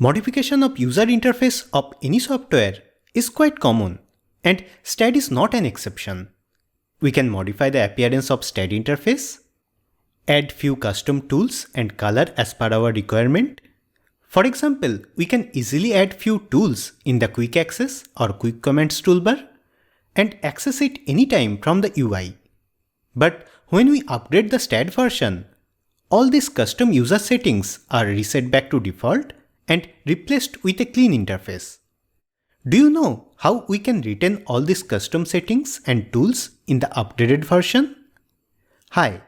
Modification of user interface of any software is quite common, and STAAD is not an exception. We can modify the appearance of STAAD interface, add few custom tools and color as per our requirement. For example, we can easily add few tools in the Quick Access or Quick Comments toolbar and access it anytime from the UI. But when we upgrade the STAAD version, all these custom user settings are reset back to default and replaced with a clean interface. Do you know how we can retain all these custom settings and tools in the updated version? Hi,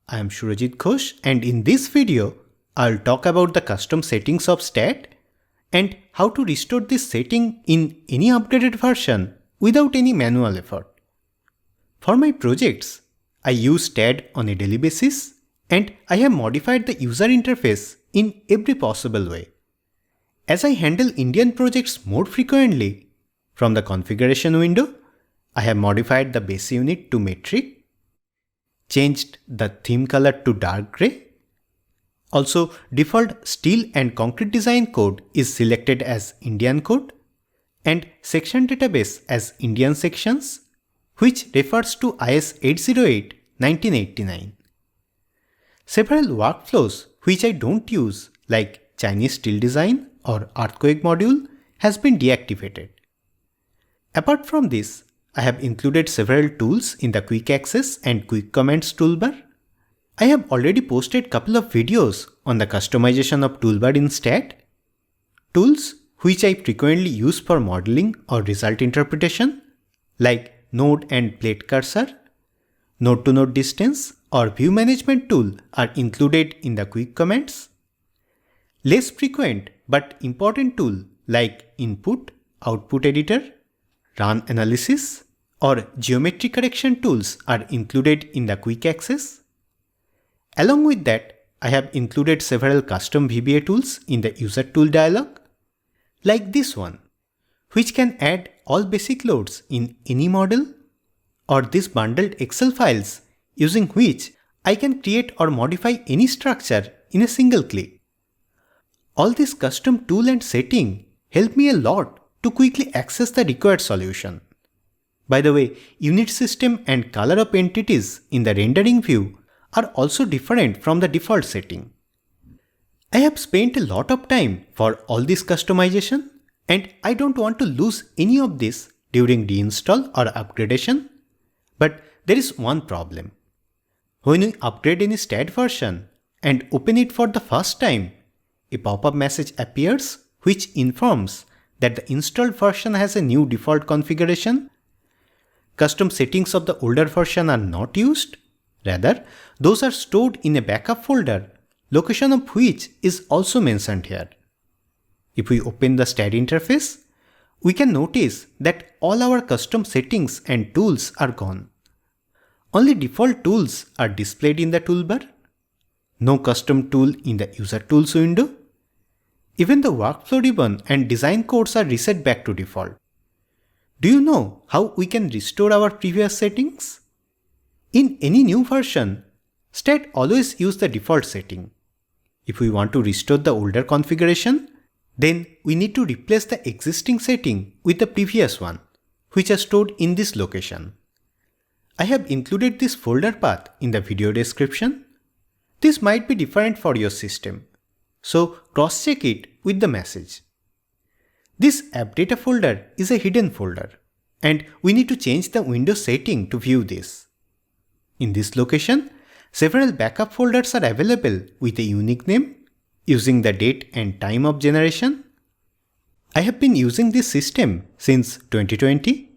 I am Surajit Ghosh, and in this video, I'll talk about the custom settings of STAAD and how to restore this setting in any updated version without any manual effort. For my projects, I use STAAD on a daily basis, and I have modified the user interface in every possible way. As I handle Indian projects more frequently, from the configuration window, I have modified the base unit to metric, changed the theme color to dark gray. Also, default steel and concrete design code is selected as Indian code and section database as Indian sections, which refers to IS 808-1989. Several workflows which I don't use, like Chinese steel design or earthquake module, has been deactivated. Apart from this, I have included several tools in the Quick Access and Quick Comments toolbar. I have already posted couple of videos on the customization of toolbar in STAAD. Tools which I frequently use for modeling or result interpretation, like node and plate cursor, node to node distance or view management tool, are included in the Quick Comments. Less frequent but important tool like input, output editor, run analysis or geometry correction tools are included in the Quick Access. Along with that, I have included several custom VBA tools in the user tool dialog, like this one, which can add all basic loads in any model, or this bundled Excel files using which I can create or modify any structure in a single click. All this custom tool and setting help me a lot to quickly access the required solution. By the way, unit system and color of entities in the rendering view are also different from the default setting. I have spent a lot of time for all this customization, and I don't want to lose any of this during reinstall or upgradation. But there is one problem. When we upgrade any STAAD version and open it for the first time, a pop-up message appears which informs that the installed version has a new default configuration. Custom settings of the older version are not used. Rather, those are stored in a backup folder, location of which is also mentioned here. If we open the STAAD interface, we can notice that all our custom settings and tools are gone. Only default tools are displayed in the toolbar. No custom tool in the user tools window. Even the workflow ribbon and design codes are reset back to default. Do you know how we can restore our previous settings? In any new version, STAAD always use the default setting. If we want to restore the older configuration, then we need to replace the existing setting with the previous one, which are stored in this location. I have included this folder path in the video description. This might be different for your system, so cross-check it with the message. This AppData folder is a hidden folder, and we need to change the Windows setting to view this. In this location, several backup folders are available with a unique name, using the date and time of generation. I have been using this system since 2020,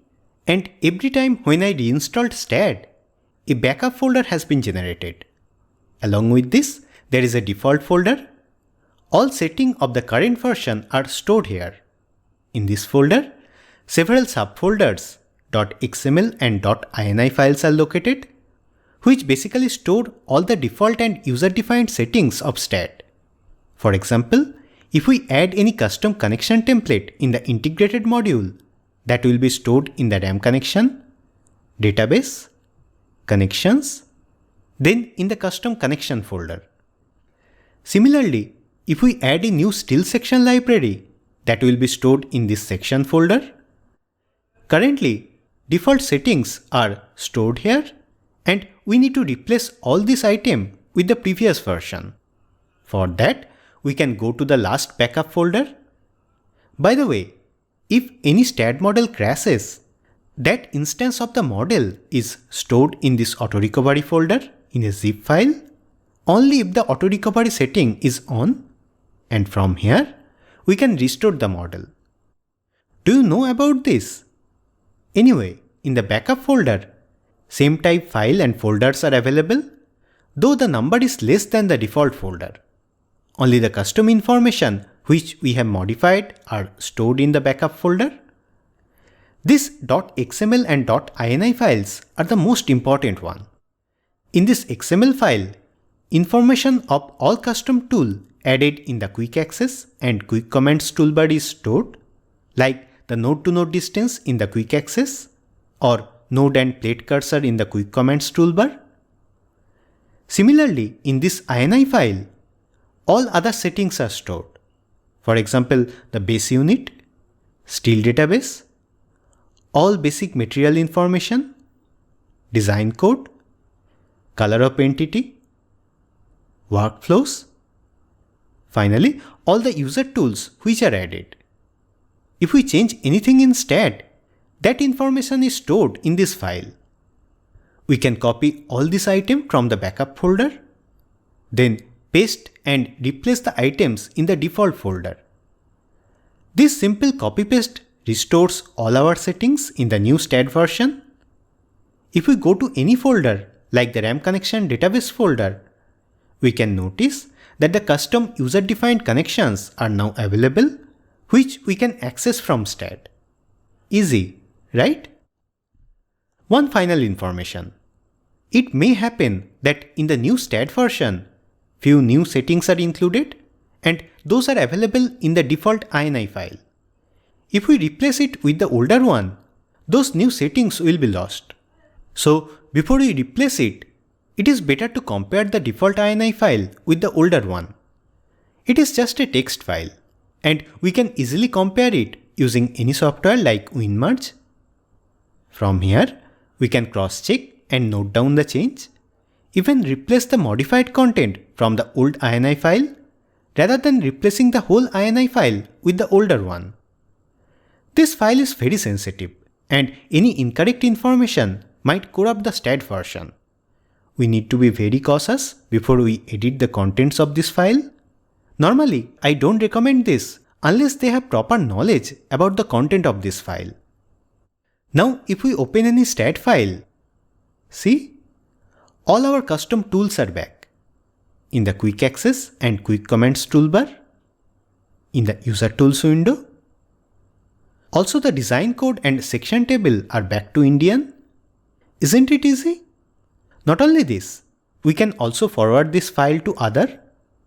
and every time when I reinstalled STAAD, a backup folder has been generated. Along with this, there is a default folder. All settings of the current version are stored here. In this folder, several subfolders .xml and .ini files are located, which basically store all the default and user-defined settings of STAAD. For example, if we add any custom connection template in the integrated module, that will be stored in the RAM connection, database, connections, then in the custom connection folder. Similarly, if we add a new still section library, that will be stored in this section folder. Currently, default settings are stored here, and we need to replace all this item with the previous version. For that, we can go to the last backup folder. By the way, if any STAAD model crashes, that instance of the model is stored in this auto recovery folder in a zip file only if the auto recovery setting is on, and from here we can restore the model. Do you know about this? Anyway, in the backup folder, same type file and folders are available, though the number is less than the default folder. Only the custom information which we have modified are stored in the backup folder. This .xml and .ini files are the most important one. In this XML file, information of all custom tool added in the quick access and quick comments toolbar is stored, like the node to node distance in the quick access or node and plate cursor in the quick comments toolbar. Similarly, in this ini file, all other settings are stored. For example, the base unit, steel database, all basic material information, design code, color of entity, workflows, finally all the user tools which are added. If we change anything in STAAD, that information is stored in this file. We can copy all this item from the backup folder, then paste and replace the items in the default folder. This simple copy-paste restores all our settings in the new STAAD version. If we go to any folder like the RAM connection database folder, we can notice that the custom user-defined connections are now available, which we can access from STAAD. Easy, right? One final information. It may happen that in the new STAAD version, few new settings are included, and those are available in the default ini file. If we replace it with the older one, those new settings will be lost. So before we replace it, it is better to compare the default ini file with the older one. It is just a text file, and we can easily compare it using any software like WinMerge. From here, we can cross-check and note down the change, even replace the modified content from the old ini file rather than replacing the whole ini file with the older one. This file is very sensitive, and any incorrect information might corrupt the STAAD version. We need to be very cautious before we edit the contents of this file. Normally, I don't recommend this unless they have proper knowledge about the content of this file. Now, if we open any STAAD file, see, all our custom tools are back. In the quick access and quick comments toolbar, in the user tools window. Also, the design code and section table are back to Indian. Isn't it easy? Not only this, we can also forward this file to other,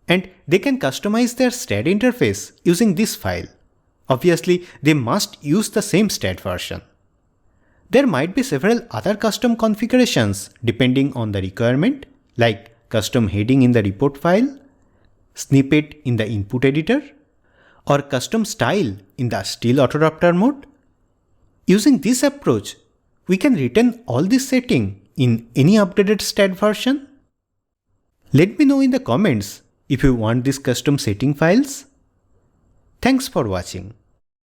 and they can customize their STAAD interface using this file. Obviously, they must use the same STAAD version. There might be several other custom configurations depending on the requirement, like custom heading in the report file, snippet in the input editor, or custom style in the still autoraptor mode. Using this approach, we can retain all this setting in any updated STAAD version. Let me know in the comments if you want these custom setting files. Thanks for watching.